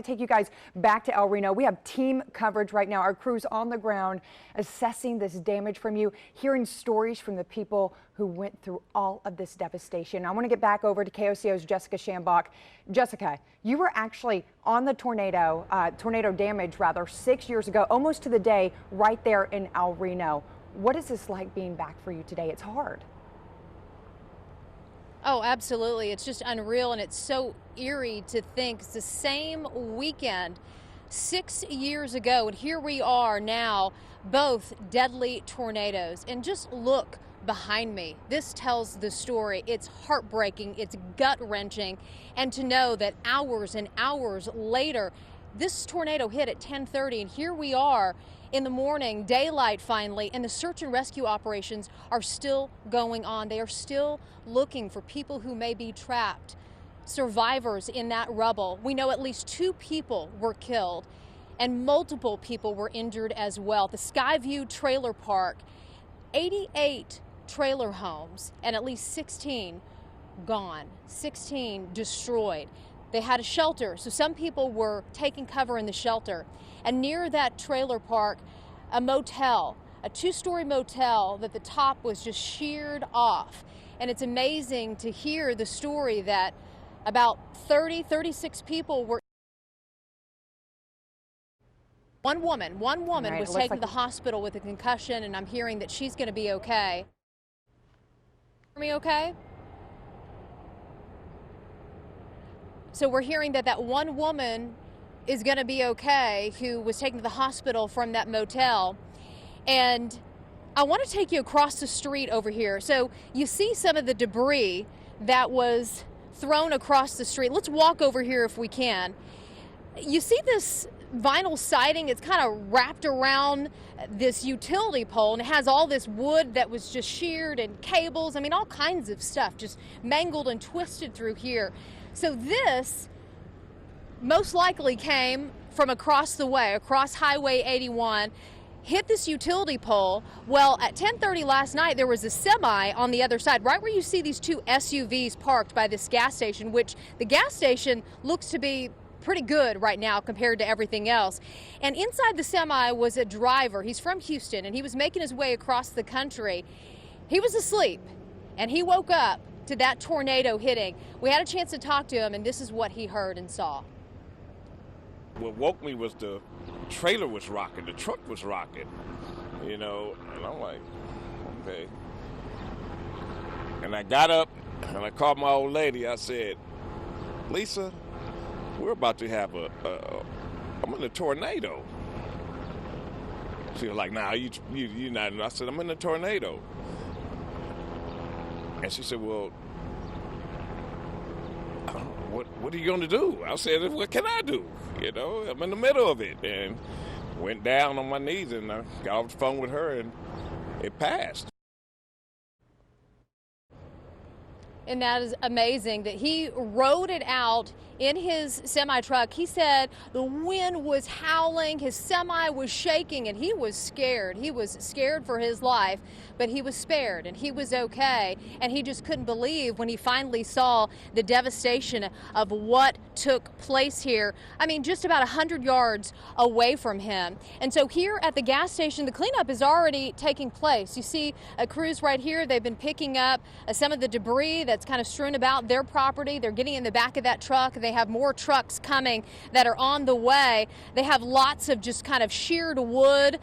want to take you guys back to El Reno. We have team coverage right now. Our crew's on the ground assessing this damage from you, hearing stories from the people who went through all of this devastation. I want to get back over to KOCO's Jessica Shambach. Jessica, you were actually on the tornado damage, 6 years ago, almost to the day, right there in El Reno. What is this like being back for you today? It's hard. Oh, absolutely. It's just unreal, and it's so eerie to think it's the same weekend 6 years ago, and here we are now, both deadly tornadoes. And just look behind me. This tells the story. It's heartbreaking, it's gut-wrenching, and to know that hours and hours later, this tornado hit at 10:30, and here we are in the morning, daylight finally, and the search and rescue operations are still going on. They are still looking for people who may be trapped, survivors in that rubble. We know at least 2 people were killed and multiple people were injured as well. The Skyview Trailer Park, 88 trailer homes and at least 16 gone, 16 destroyed. They had a shelter, so some people were taking cover in the shelter. And near that trailer park, a motel, a 2-story motel that the top was just sheared off. And it's amazing to hear the story that about 36 people were. One woman was taken to the hospital with a concussion, and I'm hearing that she's going to be okay. Hear me okay? So we're hearing that one woman is going to be okay who was taken to the hospital from that motel. And I want to take you across the street over here. So you see some of the debris that was thrown across the street. Let's walk over here if we can. You see this vinyl siding. It's kind of wrapped around this utility pole, and it has all this wood that was just sheared and cables. I mean, all kinds of stuff just mangled and twisted through here. So this most likely came from across the way, across Highway 81, hit this utility pole. Well, at 10:30 last night, there was a semi on the other side, right where you see these 2 SUVs parked by this gas station, which the gas station looks to be pretty good right now compared to everything else. And inside the semi was a driver. He's from Houston, and he was making his way across the country. He was asleep, and he woke up to that tornado hitting. We had a chance to talk to him, and this is what he heard and saw. What woke me was the trailer was rocking, the truck was rocking, and I'm like, okay. And I got up and I called my old lady. I said, Lisa, we're about to have I'm in a tornado. She was like, nah, you not. I said, I'm in a tornado. And she said, well, what are you going to do? I said, what can I do? I'm in the middle of it. And went down on my knees, and I got off the phone with her, and it passed. And that is amazing that he rode it out in his semi-truck. He said the wind was howling, his semi was shaking, and he was scared. He was scared for his life, but he was spared, and he was okay. And he just couldn't believe when he finally saw the devastation of what took place here. I mean, just about 100 yards away from him. And so here at the gas station, the cleanup is already taking place. You see crews right here. They've been picking up some of the debris that's kind of strewn about their property. They're getting in the back of that truck. They have more trucks coming that are on the way. They have lots of just kind of sheared wood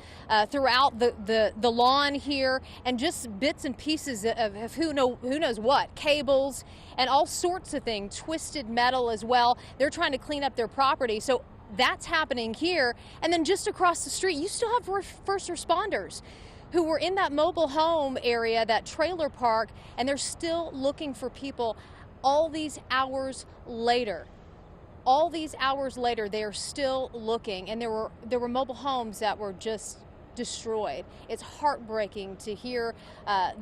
throughout the lawn here, and just bits and pieces of who knows what, cables and all sorts of things, twisted metal as well. They're trying to clean up their property. So that's happening here. And then just across the street, you still have first responders who were in that mobile home area, that trailer park, and they're still looking for people all these hours later. All these hours later, they are still looking, and there were mobile homes that were just destroyed. It's heartbreaking to hear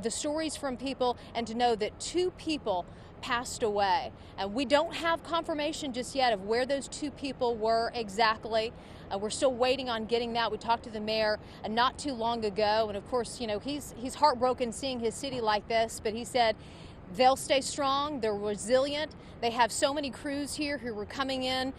the stories from people and to know that 2 people passed away. And we don't have confirmation just yet of where those 2 people were exactly. We're still waiting on getting that. We talked to the mayor not too long ago, and of course, he's heartbroken seeing his city like this, but he said they'll stay strong. They're resilient. They have so many crews here who were coming in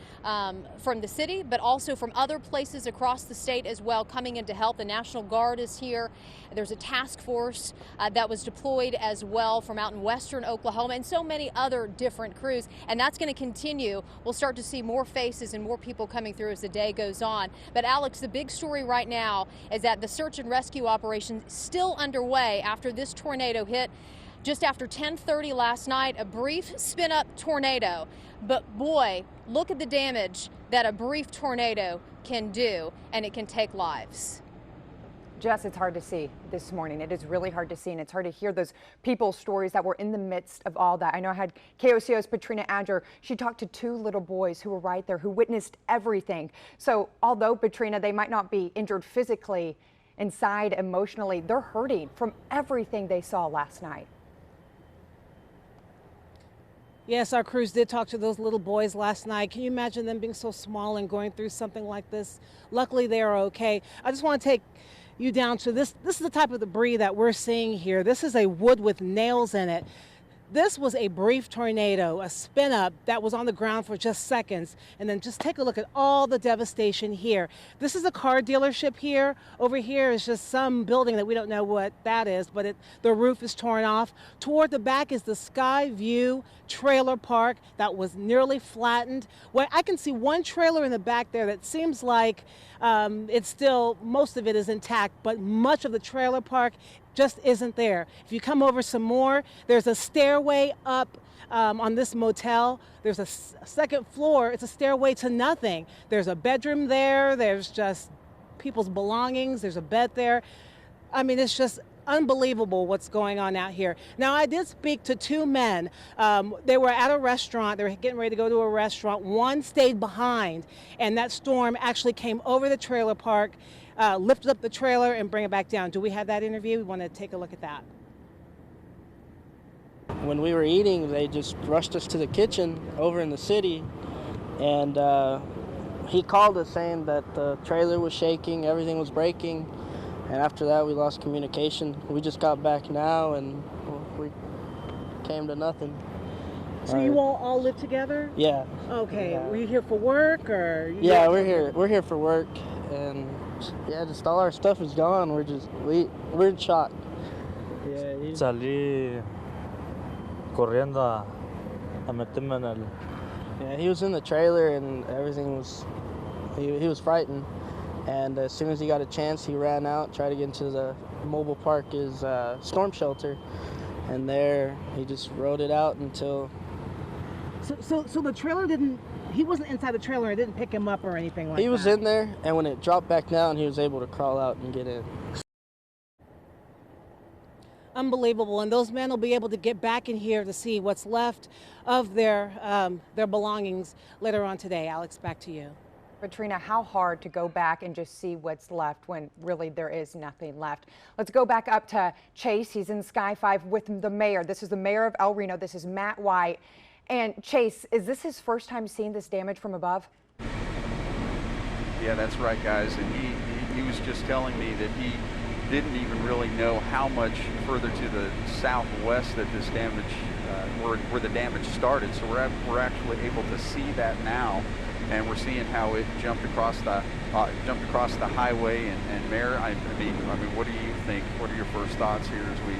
from the city, but also from other places across the state as well, coming in to help. The National Guard is here. There's a task force that was deployed as well from out in western Oklahoma, and so many other different crews. And that's going to continue. We'll start to see more faces and more people coming through as the day goes on. But Alex, the big story right now is that the search and rescue operation is still underway after this tornado hit. Just after 10:30 last night, a brief spin-up tornado. But boy, look at the damage that a brief tornado can do, and it can take lives. Jess, it's hard to see this morning. It is really hard to see, and it's hard to hear those people's stories that were in the midst of all that. I know I had KOCO's Patrina Adger. She talked to 2 little boys who were right there, who witnessed everything. So although, Patrina, they might not be injured physically, inside emotionally, they're hurting from everything they saw last night. Yes, our crews did talk to those little boys last night. Can you imagine them being so small and going through something like this? Luckily, they are okay. I just want to take you down to this. This is the type of debris that we're seeing here. This is a wood with nails in it. This was a brief tornado, a spin up that was on the ground for just seconds. And then just take a look at all the devastation here. This is a car dealership here. Over here is just some building that we don't know what that is, but the roof is torn off. Toward the back is the Sky View trailer park that was nearly flattened. Well, I can see one trailer in the back there that seems like it's still, most of it is intact, but much of the trailer park just isn't there. If you come over some more, there's a stairway up on this motel. There's a second floor. It's a stairway to nothing. There's a bedroom there. There's just people's belongings. There's a bed there. I mean, it's just unbelievable what's going on out here. Now, I did speak to 2 men. They were at a restaurant. They were getting ready to go to a restaurant. One stayed behind, and that storm actually came over the trailer park, lifted up the trailer and bring it back down. Do we have that interview? We want to take a look at that. When we were eating, they just rushed us to the kitchen over in the city, and he called us saying that the trailer was shaking, everything was breaking, and after that we lost communication. We just got back now, and we came to nothing. So you all live together? Yeah. Okay. Yeah. Were you here for work or? Yeah, we're here. We're here for work, and yeah, just all our stuff is gone. We're in shock. Yeah. Salí corriendo a meterme en el. Yeah, he was in the trailer, and everything was. He was frightened, and as soon as he got a chance, he ran out, tried to get into the mobile park, his storm shelter, and there he just rode it out until. So the trailer didn't. He wasn't inside the trailer. It didn't pick him up or anything like that. He was in there, and when it dropped back down, he was able to crawl out and get in. Unbelievable, and those men will be able to get back in here to see what's left of their belongings later on today. Alex, back to you. Patrina, how hard to go back and just see what's left when really there is nothing left. Let's go back up to Chase. He's in Sky 5 with the mayor. This is the mayor of El Reno. This is Matt White. And Chase, is this his first time seeing this damage from above? Yeah, that's right, guys. And he was just telling me that he didn't even really know how much further to the southwest that this damage, where the damage started. So we're actually able to see that now, and we're seeing how it jumped across the highway. And Mayor, I mean, what do you think? What are your first thoughts here as we?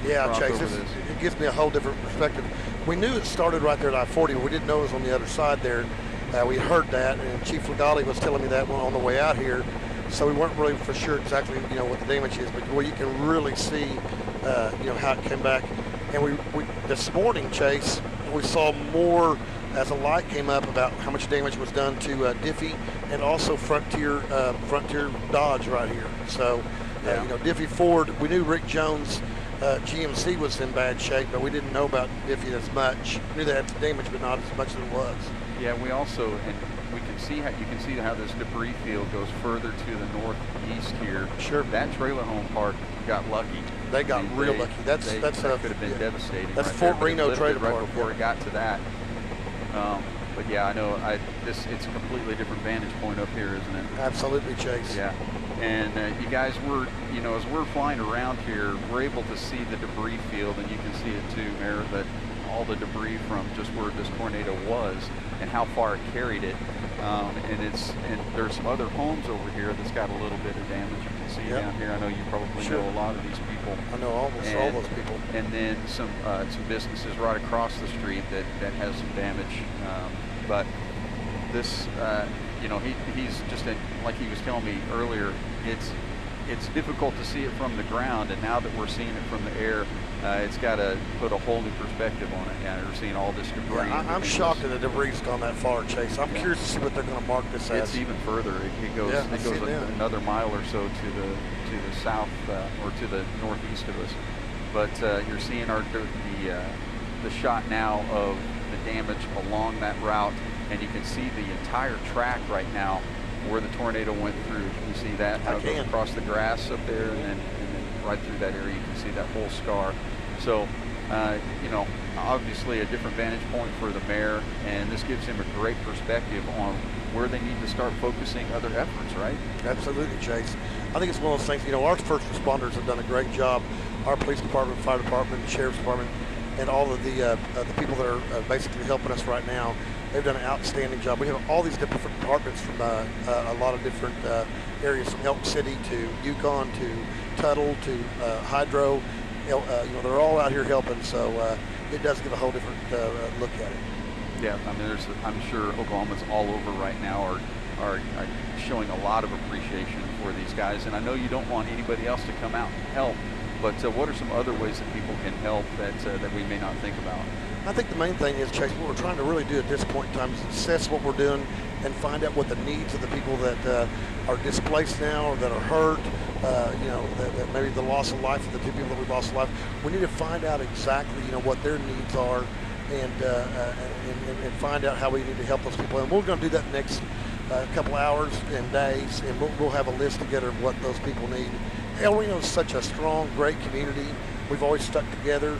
Yeah, Chase, it gives me a whole different perspective. We knew it started right there at I-40, but we didn't know it was on the other side there. We heard that, and Chief Legali was telling me that on the way out here, so we weren't really for sure exactly, what the damage is. But you can really see, how it came back. And we this morning, Chase, we saw more as a light came up about how much damage was done to Diffie and also Frontier Dodge right here. So, Diffie Ford, we knew Rick Jones. GMC was in bad shape, but we didn't know about Diffie as much. We knew they had damage, but not as much as it was. Yeah, we also, and we can see how this debris field goes further to the northeast here. Sure. That trailer home park got lucky. They got real lucky. That could have been devastating. That's right Fort there, Reno trailer right park before it got to that. But yeah, I know. it's a completely different vantage point up here, isn't it? Absolutely, Chase. Yeah, and you guys were, as we're flying around here, we're able to see the debris field, and you can see it too, Mayor, that all the debris from just where this tornado was and how far it carried it. And there's some other homes over here that's got a little bit of damage. You can see down here. I know you probably know a lot of these people. I know almost all those people. And then some businesses right across the street that has some damage. But this, he's just like he was telling me earlier. It's difficult to see it from the ground, and now that we're seeing it from the air, it's got to put a whole new perspective on it. Yeah, we're seeing all this debris. Yeah, I'm shocked that the debris's gone that far, Chase. I'm curious to see what they're going to mark this as. It's even further. It goes another mile or so to the south or to the northeast of us. But you're seeing the shot now of the damage along that route, and you can see the entire track right now where the tornado went through. You see that, how it goes across the grass up there, and then right through that area, you can see that whole scar. So, obviously a different vantage point for the mayor, and this gives him a great perspective on where they need to start focusing other efforts, right? Absolutely, Chase. I think it's one of those things, our first responders have done a great job. Our police department, fire department, sheriff's department, and all of the people that are basically helping us right now, they've done an outstanding job. We have all these different departments from a lot of different areas, from Elk City to Yukon to Tuttle to Hydro. They're all out here helping, so it does give a whole different look at it. Yeah, I mean, I'm sure Oklahomans all over right now are showing a lot of appreciation for these guys, and I know you don't want anybody else to come out and help, but what are some other ways that people can help that we may not think about? I think the main thing is, Chase, what we're trying to really do at this point in time is assess what we're doing and find out what the needs of the people that are displaced now or that are hurt, that maybe the loss of life of the two people that we've lost life. We need to find out exactly, what their needs are and find out how we need to help those people. And we're going to do that next couple hours and days, and we'll have a list together of what those people need. El Reno is such a strong, great community. We've always stuck together.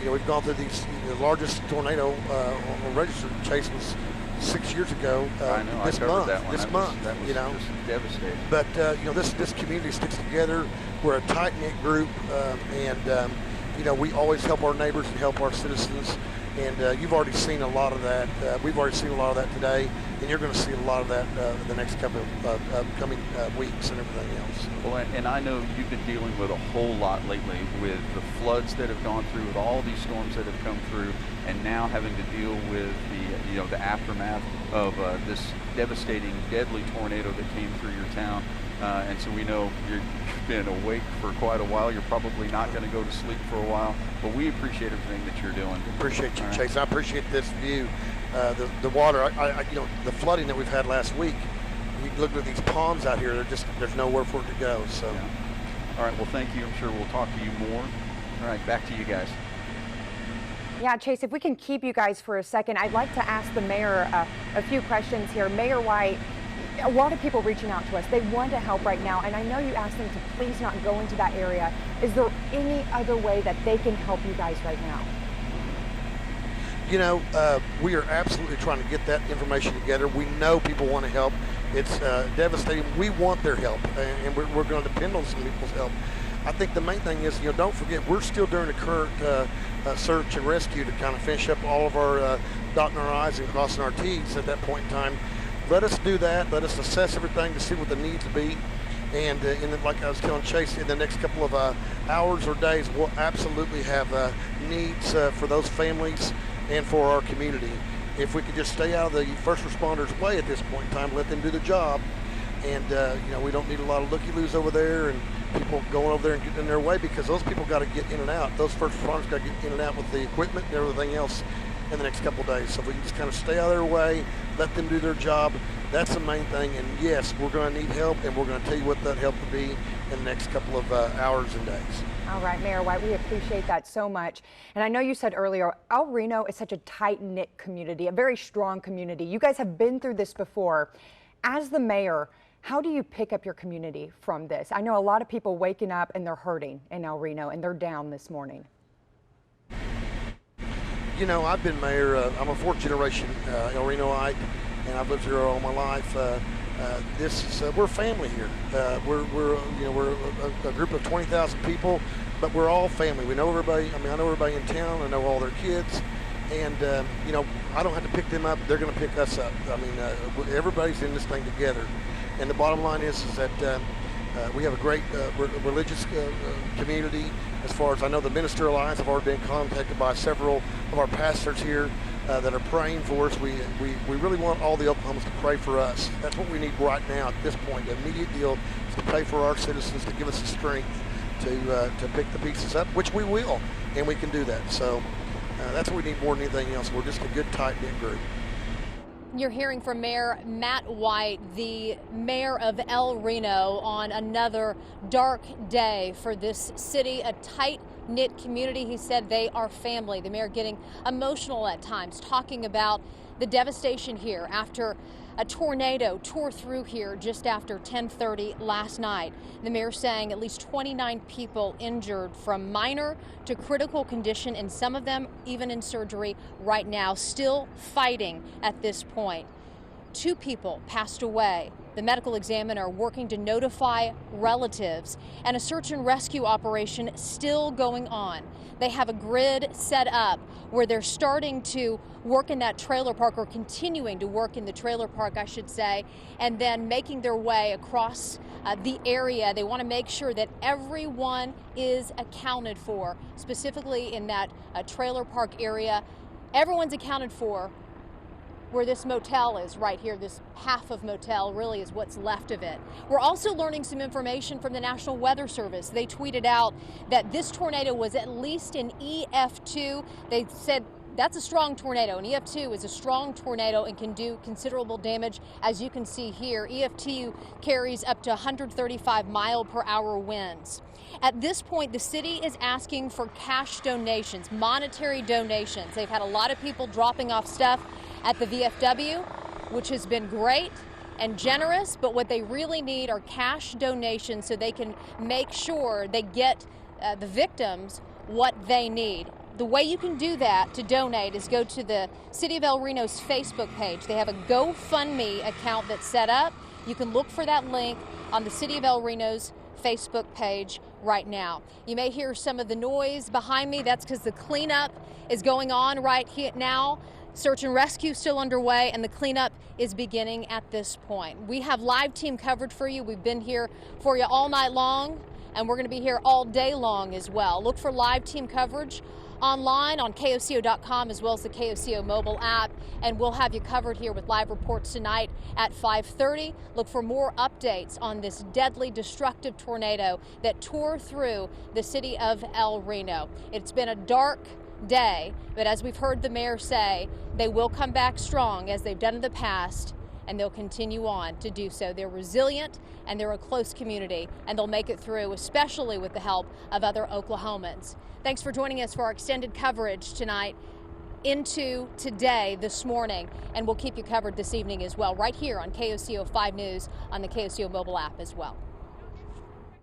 We've gone through the largest tornado on register, Chase, was 6 years ago. I know, this I month, that one. This that month, was just devastating. But this community sticks together. We're a tight knit group, and we always help our neighbors and help our citizens. And you've already seen a lot of that. We've already seen a lot of that today, and you're going to see a lot of that the next couple of coming weeks and everything else. Well, and I know you've been dealing with a whole lot lately with the floods that have gone through, with all these storms that have come through, and now having to deal with the aftermath of this devastating, deadly tornado that came through your town. And so we know you've been awake for quite a while. You're probably not going to go to sleep for a while, but we appreciate everything that you're doing. Appreciate you, Chase. I appreciate this view. The water, the flooding that we've had last week. You look at these ponds out here. There's nowhere for it to go. So, yeah. All right. Well, thank you. I'm sure we'll talk to you more. All right. Back to you guys. Yeah, Chase, if we can keep you guys for a second, I'd like to ask the mayor a few questions here. Mayor White, a lot of people reaching out to us. They want to help right now, and I know you asked them to please not go into that area. Is there any other way that they can help you guys right now? We are absolutely trying to get that information together. We know people want to help. It's devastating. We want their help, and we're going to depend on some people's help. I think the main thing is, don't forget, we're still during the current search and rescue to kind of finish up all of our dotting our I's and crossing our T's at that point in time. Let us do that. Let us assess everything to see what the needs be. And like I was telling Chase, in the next couple of hours or days, we'll absolutely have needs for those families and for our community. If we could just stay out of the first responders' way at this point in time, let them do the job. And, we don't need a lot of looky-loos over there and people going over there and getting in their way, because those people got to get in and out. Those first responders got to get in and out with the equipment and everything else in the next couple of days. So if we can just kind of stay out of their way, let them do their job, that's the main thing. And yes, we're going to need help, and we're going to tell you what that help will be in the next couple of hours and days. All right, Mayor White, we appreciate that so much. And I know you said earlier, El Reno is such a tight-knit community, a very strong community. You guys have been through this before. As the mayor, how do you pick up your community from this? I know a lot of people waking up and they're hurting in El Reno, and they're down this morning. I've been mayor. I'm a fourth generation El Renoite, and I've lived here all my life. We're family here. We're a group of 20,000 people, but we're all family. We know everybody. I mean, I know everybody in town. I know all their kids, and I don't have to pick them up. They're going to pick us up. I mean, everybody's in this thing together. And the bottom line is that we have a great religious community. As far as I know, the Minister Alliance have already been contacted by several of our pastors here that are praying for us. We really want all the Oklahomans to pray for us. That's what we need right now at this point. The immediate deal is to pray for our citizens, to give us the strength to pick the pieces up, which we will, and we can do that. So that's what we need more than anything else. We're just a good, tight-knit group. You're hearing from Mayor Matt White, the mayor of El Reno, on another dark day for this city, a tight-knit community. He said they are family. The mayor getting emotional at times, talking about the devastation here after a tornado tore through here just after 10:30 last night. The mayor saying at least 29 people injured from minor to critical condition, and some of them even in surgery right now, still fighting at this point. 2 people passed away. The medical examiner working to notify relatives, and a search and rescue operation still going on. They have a grid set up where they're starting to work in that trailer park, or continuing to work in the trailer park, I should say, and then making their way across the area. They want to make sure that everyone is accounted for, specifically in that trailer park area. Everyone's accounted for. Where this motel is right here, this half of motel really is what's left of it. We're also learning some information from the National Weather Service. They tweeted out that this tornado was at least an EF2. They said that's a strong tornado. An EF2 is a strong tornado and can do considerable damage. As you can see here, EF2 carries up to 135 mile-per-hour winds. At this point, the city is asking for cash donations, monetary donations. They've had a lot of people dropping off stuff at the VFW, which has been great and generous, but what they really need are cash donations so they can make sure they get the victims what they need. The way you can do that to donate is go to the City of El Reno's Facebook page. They have a GoFundMe account that's set up. You can look for that link on the City of El Reno's Facebook page right now. You may hear some of the noise behind me. That's because the cleanup is going on right here now. Search and rescue still underway, and the cleanup is beginning at this point. We have live team coverage for you. We've been here for you all night long, and we're going to be here all day long as well. Look for live team coverage online on KOCO.com as well as the KOCO mobile app, and we'll have you covered here with live reports tonight at 5:30. Look for more updates on this deadly, destructive tornado that tore through the city of El Reno. It's been a dark day, but as we've heard the mayor say, they will come back strong as they've done in the past, and they'll continue on to do so. They're resilient, and they're a close community, and they'll make it through, especially with the help of other Oklahomans. Thanks for joining us for our extended coverage tonight into today, this morning, and we'll keep you covered this evening as well, right here on KOCO 5 News on the KOCO mobile app as well.